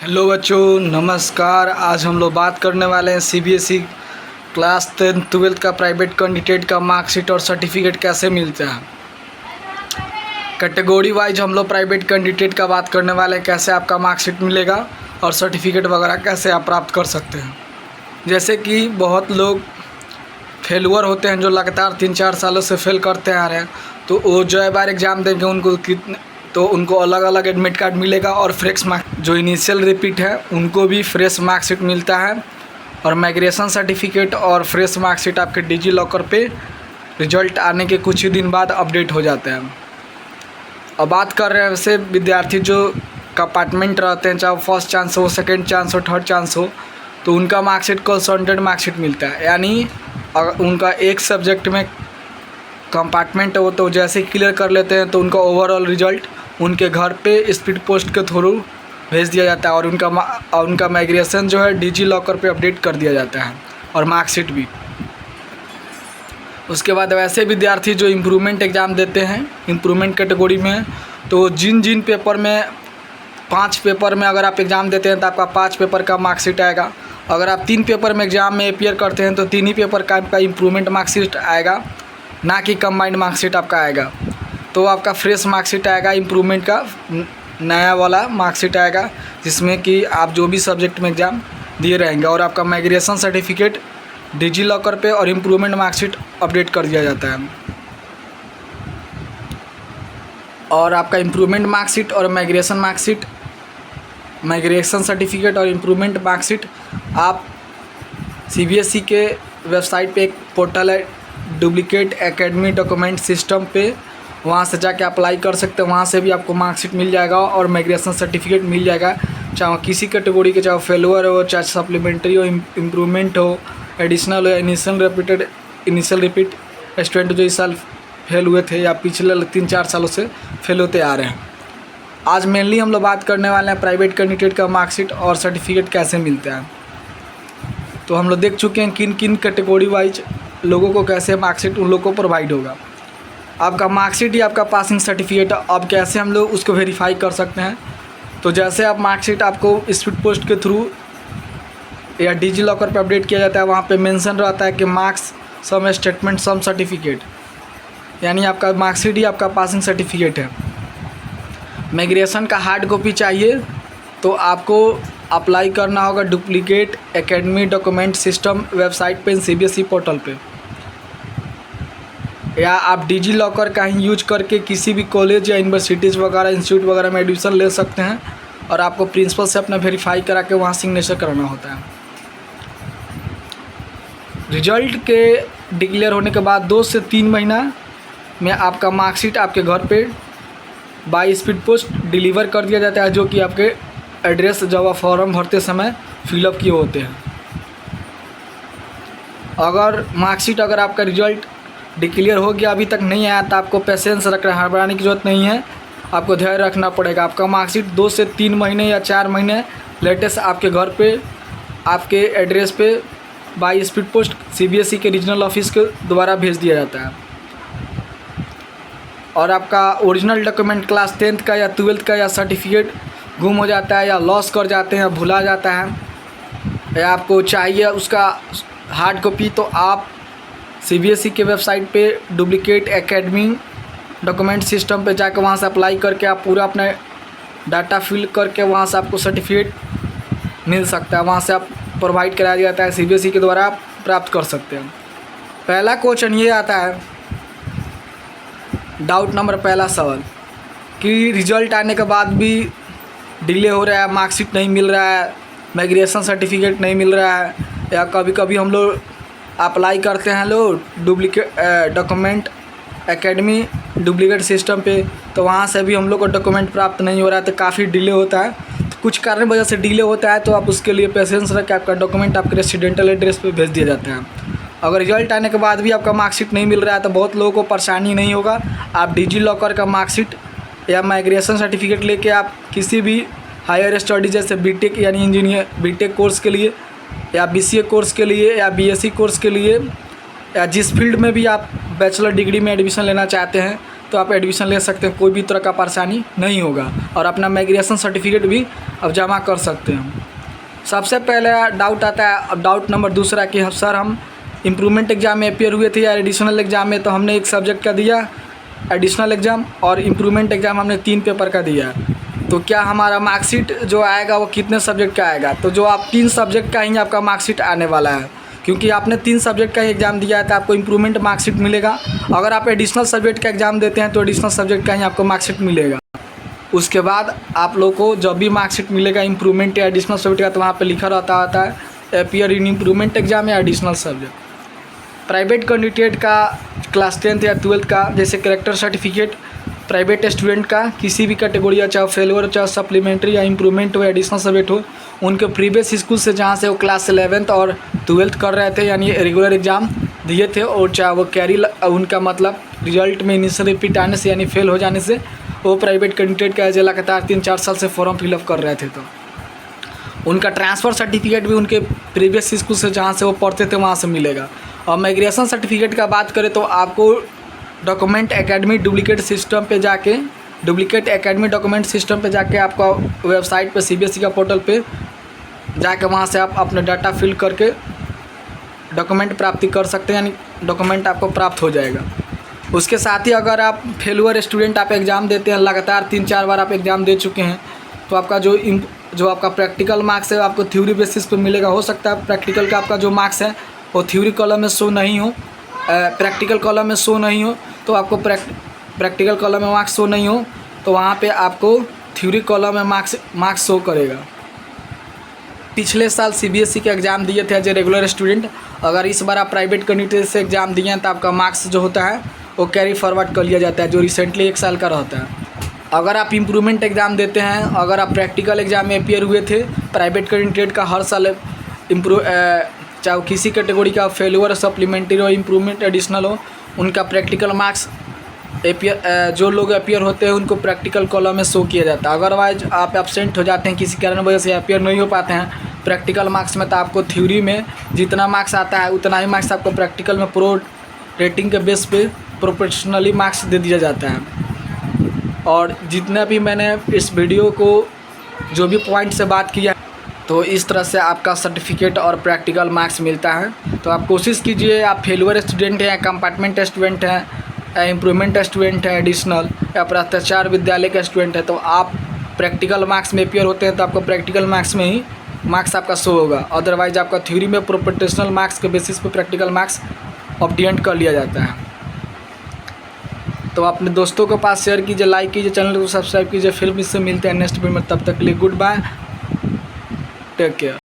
Hello बच्चों, नमस्कार। आज हम लोग बात करने वाले हैं सीबीएसई क्लास 10 ट्वेल्थ का प्राइवेट कैंडिडेट का मार्कशीट और सर्टिफिकेट कैसे मिलता है। कैटेगरी वाइज हम लोग प्राइवेट कैंडिडेट का बात करने वाले हैं, कैसे आपका मार्कशीट मिलेगा और सर्टिफिकेट वगैरह कैसे आप प्राप्त कर सकते हैं। जैसे कि बहुत लोग फेलुअर होते हैं जो लगातार 3-4 सालों से फेल करते आ रहे हैं, तो वो जो है बार एग्ज़ाम देंगे उनको अलग अलग एडमिट कार्ड मिलेगा और फ्रेश मार्क जो इनिशियल रिपीट है उनको भी फ्रेश मार्कशीट मिलता है। और माइग्रेशन सर्टिफिकेट और फ्रेश मार्कशीट आपके डिजी लॉकर पे रिजल्ट आने के कुछ ही दिन बाद अपडेट हो जाते हैं। अब बात कर रहे हैं वैसे विद्यार्थी जो कंपार्टमेंट रहते हैं, चाहे फर्स्ट चांस हो, सेकेंड चांस हो, थर्ड चांस हो, तो उनका मार्कशीट कंसोलिडेटेड मार्कशीट मिलता है। यानी अगर उनका एक सब्जेक्ट में कंपार्टमेंट हो तो जैसे क्लियर कर लेते हैं तो उनका ओवरऑल रिजल्ट उनके घर पे स्पीड पोस्ट के थ्रू भेज दिया जाता है और उनका माइग्रेशन जो है डिजी लॉकर पे अपडेट कर दिया जाता है और मार्कशीट भी। उसके बाद वैसे विद्यार्थी जो इम्प्रूवमेंट एग्ज़ाम देते हैं इम्प्रूवमेंट कैटेगरी में, तो जिन पेपर में 5 पेपर में अगर आप एग्ज़ाम देते हैं तो आपका 5 पेपर का मार्कशीट आएगा। अगर आप 3 पेपर में एग्ज़ाम में अपीयर करते हैं तो 3 ही पेपर का आपका इम्प्रूवमेंट मार्कशीट आएगा, ना कि कंबाइंड मार्कशीट आपका आएगा। तो आपका फ्रेश मार्कशीट आएगा, इम्प्रूवमेंट का नया वाला मार्कशीट आएगा जिसमें कि आप जो भी सब्जेक्ट में एग्ज़ाम दिए रहेंगे। और आपका माइग्रेशन सर्टिफिकेट डिजी लॉकर पे और इम्प्रूवमेंट मार्कशीट अपडेट कर दिया जाता है। और आपका इम्प्रूवमेंट मार्कशीट और माइग्रेशन सर्टिफिकेट और इम्प्रूवमेंट मार्कशीट आप सीबीएसई के वेबसाइट पे एक पोर्टल है डुप्लीकेट एकेडमी डॉक्यूमेंट सिस्टम पे, वहाँ से जाके अप्लाई कर सकते हैं। वहाँ से भी आपको मार्कशीट मिल जाएगा और माइग्रेशन सर्टिफिकेट मिल जाएगा, चाहे किसी कैटेगरी के, चाहे फेलुअर हो, चाहे सप्लीमेंट्री हो, इम्प्रूवमेंट हो, एडिशनल हो, इनिशियल रिपीट स्टूडेंट जो इस साल फेल हुए थे या पिछले 3-4 सालों से फेल होते आ रहे हैं। आज मेनली हम लोग बात करने वाले हैं प्राइवेट कैंडिडेट का मार्कशीट और सर्टिफिकेट कैसे मिलता है। तो हम लोग देख चुके हैं किन किन कैटेगरी वाइज लोगों को कैसे मार्कशीट उन लोगों को प्रोवाइड होगा। आपका मार्कशीट या आपका पासिंग सर्टिफिकेट अब कैसे हम लोग उसको वेरीफाई कर सकते हैं। तो जैसे आप मार्कशीट आपको स्पीड पोस्ट के थ्रू या डिजी लॉकर पर अपडेट किया जाता है, वहाँ पे मेंशन रहता है कि marks some statement some certificate, यानी आपका मार्कशीट ही आपका पासिंग सर्टिफिकेट है। माइग्रेशन का हार्ड कॉपी चाहिए तो आपको अप्लाई करना होगा duplicate academy document system website पे सीबीएसई पोर्टल पे, या आप डिजी लॉकर का ही यूज करके किसी भी कॉलेज या यूनिवर्सिटीज़ वगैरह इंस्टीट्यूट वगैरह में एडमिशन ले सकते हैं। और आपको प्रिंसिपल से अपना वेरीफाई करा के वहाँ सिग्नेचर कराना होता है। रिजल्ट के डिक्लेयर होने के बाद 2 से 3 महीना में आपका मार्कशीट आपके घर पे बाय स्पीड पोस्ट डिलीवर कर दिया जाता है, जो कि आपके एड्रेस जब आप फॉर्म भरते समय फिलअप किए होते हैं। अगर मार्कशीट अगर आपका रिजल्ट डिक्लेयर हो गया अभी तक नहीं आया तो आपको पेशेंस रखना, हड़बड़ाने की ज़रूरत नहीं है, आपको धैर्य रखना पड़ेगा। आपका मार्कशीट 2 से 3 महीने या 4 महीने लेटेस्ट आपके घर पे आपके एड्रेस पे बाय स्पीड पोस्ट सीबीएसई के रीजनल ऑफिस के द्वारा भेज दिया जाता है। और आपका ओरिजिनल डॉक्यूमेंट क्लास 10th का या 12th का या सर्टिफिकेट गुम हो जाता है या लॉस कर जाते हैं, भुला जाता है, या आपको चाहिए उसका हार्ड कॉपी, तो आप सीबीएसई के वेबसाइट पे डुप्लीकेट एकेडमी डॉक्यूमेंट सिस्टम पे जाकर वहाँ से अप्लाई करके आप पूरा अपना डाटा फिल करके वहाँ से आपको सर्टिफिकेट मिल सकता है। वहाँ से आप प्रोवाइड कराया जाता है, सीबीएसई के द्वारा आप प्राप्त कर सकते हैं। पहला क्वेश्चन ये आता है, डाउट नंबर पहला सवाल कि रिजल्ट आने के बाद भी डिले हो रहा है, मार्कशीट नहीं मिल रहा है, माइग्रेशन सर्टिफिकेट नहीं मिल रहा है, या कभी कभी हम लोग अप्लाई करते हैं लोग duplicate document academy duplicate system पे, तो वहाँ से भी हम लोग को डॉक्यूमेंट प्राप्त नहीं हो रहा है, तो काफ़ी डिले होता है। तो कुछ कारण वजह से डिले होता है, तो आप उसके लिए पेशेंस रख के आपका डॉक्यूमेंट आपके रेसिडेंटल एड्रेस पे भेज दिया जाता है। अगर रिजल्ट आने के बाद भी आपका मार्कशीट नहीं मिल रहा है तो बहुत लोगों को परेशानी नहीं होगा। आप डिजी लॉकर का मार्कशीट या माइग्रेशन सर्टिफिकेट लेके आप किसी भी हायर स्टडी जैसे बीटेक यानी इंजीनियर बीटेक कोर्स के लिए या बीसीए कोर्स के लिए या बीएससी कोर्स के लिए या जिस फील्ड में भी आप बैचलर डिग्री में एडमिशन लेना चाहते हैं तो आप एडमिशन ले सकते हैं, कोई भी तरह का परेशानी नहीं होगा और अपना माइग्रेशन सर्टिफिकेट भी अब जमा कर सकते हैं। सबसे पहले डाउट आता है, अब डाउट नंबर दूसरा कि सर हम इम्प्रूवमेंट एग्ज़ाम में अपियर हुए थे या एडिशनल एग्ज़ाम में, तो हमने एक सब्जेक्ट का दिया एडिशनल एग्ज़ाम और इम्प्रूवमेंट एग्ज़ाम हमने 3 पेपर का दिया, तो क्या हमारा मार्कशीट जो आएगा वो कितने सब्जेक्ट का आएगा? तो जो आप 3 सब्जेक्ट का ही आपका मार्कशीट आने वाला है, क्योंकि आपने 3 सब्जेक्ट का एग्ज़ाम दिया है तो आपको इम्प्रूवमेंट मार्कशीट मिलेगा। अगर आप एडिशनल सब्जेक्ट का एग्ज़ाम देते हैं तो एडिशनल सब्जेक्ट का ही आपको मार्कशीट मिलेगा। उसके बाद आप लोग को जब भी मार्कशीट मिलेगा इम्प्रूवमेंट या एडिशनल सब्जेक्ट का, तो वहाँ पे लिखा रहता है अपियर इन इम्प्रूवमेंट एग्ज़ाम या एडिशनल सब्जेक्ट। प्राइवेट कैंडिडेट का क्लास 10th या 12th का जैसे कैरेक्टर सर्टिफिकेट, प्राइवेट स्टूडेंट का किसी भी कैटेगरी या चाहे फेलोअर चाहे सप्लीमेंट्री या इम्प्रूवमेंट हो एडिशनल सब्जेक्ट हो, उनके प्रीवियस स्कूल से जहाँ से वो क्लास 11th और 12th कर रहे थे यानी रेगुलर एग्ज़ाम दिए थे, और चाहे वो कैरी उनका मतलब रिजल्ट में इनिशियल रिपीट आने से यानी फेल हो जाने से वो प्राइवेट कैंडिडेट का जो लगातार 3-4 साल से फॉर्म फिलअप कर रहे थे, तो उनका ट्रांसफ़र सर्टिफिकेट भी उनके प्रीवियस स्कूल से जहाँ से वो पढ़ते थे वहाँ से मिलेगा। और माइग्रेशन सर्टिफिकेट का बात करें तो आपको डॉक्यूमेंट एकेडमी डुप्लीकेट सिस्टम पे जाके डुप्लीकेट एकेडमी डॉक्यूमेंट सिस्टम पे जाके आपका वेबसाइट पे CBSE का पोर्टल पे जाके वहाँ से आप अपना डाटा फिल करके डॉक्यूमेंट प्राप्ति कर सकते हैं, यानी डॉक्यूमेंट आपको प्राप्त हो जाएगा। उसके साथ ही अगर आप फेलुअर स्टूडेंट आप एग्ज़ाम देते हैं, लगातार 3-4 बार आप एग्ज़ाम दे चुके हैं, तो आपका जो आपका प्रैक्टिकल मार्क्स है आपको थ्योरी बेसिस पे मिलेगा। हो सकता है प्रैक्टिकल का आपका जो मार्क्स है वो थ्योरी कॉलम में शो नहीं हो, प्रैक्टिकल कॉलम में शो नहीं हो, तो आपको प्रैक्टिकल कॉलम में मार्क्स शो नहीं हो तो वहाँ पे आपको थ्योरी कॉलम में मार्क्स शो करेगा। पिछले साल CBSE के एग्ज़ाम दिए थे एज ए रेगुलर स्टूडेंट, अगर इस बार आप प्राइवेट कैंडिडेट से एग्ज़ाम दिए हैं तो आपका मार्क्स जो होता है वो कैरी फॉरवर्ड कर लिया जाता है, जो रिसेंटली 1 साल का रहता है। अगर आप इम्प्रूवमेंट एग्ज़ाम देते हैं, अगर आप प्रैक्टिकल एग्ज़ाम में अपियर हुए थे, प्राइवेट कैंडिडेट का हर साल चाहे किसी कैटेगरी का फेलुअर सप्लीमेंट्री हो इम्प्रूवमेंट एडिशनल हो, उनका प्रैक्टिकल मार्क्स जो लोग अपियर होते हैं उनको प्रैक्टिकल कॉलम में शो किया जाता है। अदरवाइज आप एब्सेंट हो जाते हैं किसी कारण वजह से अपियर नहीं हो पाते हैं प्रैक्टिकल मार्क्स में, तो आपको थ्योरी में जितना मार्क्स आता है उतना ही मार्क्स आपको प्रैक्टिकल में प्रो रेटिंग के बेस पे प्रोपोर्शनली मार्क्स दे दिया जाता है। और जितना भी मैंने इस वीडियो को जो भी पॉइंट से बात किया, तो इस तरह से आपका सर्टिफिकेट और प्रैक्टिकल मार्क्स मिलता है। तो आप कोशिश कीजिए, आप फेलुअर स्टूडेंट हैं, कंपार्टमेंट स्टूडेंट हैं, इम्प्रूवमेंट स्टूडेंट हैं, एडिशनल या भ्रष्टाचार विद्यालय के स्टूडेंट हैं, तो आप प्रैक्टिकल मार्क्स में अपियर होते हैं तो आपको प्रैक्टिकल मार्क्स में ही मार्क्स आपका शो होगा। अदरवाइज आपका थ्योरी में प्रोपोर्शनल मार्क्स के बेसिस पे प्रैक्टिकल मार्क्स ऑब्टेन कर लिया जाता है। तो अपने दोस्तों के पास शेयर कीजिए, लाइक कीजिए, चैनल को सब्सक्राइब कीजिए। फिर इससे मिलते हैं नेक्स्ट वीडियो में, तब तक के लिए गुड बाय, टेक केयर।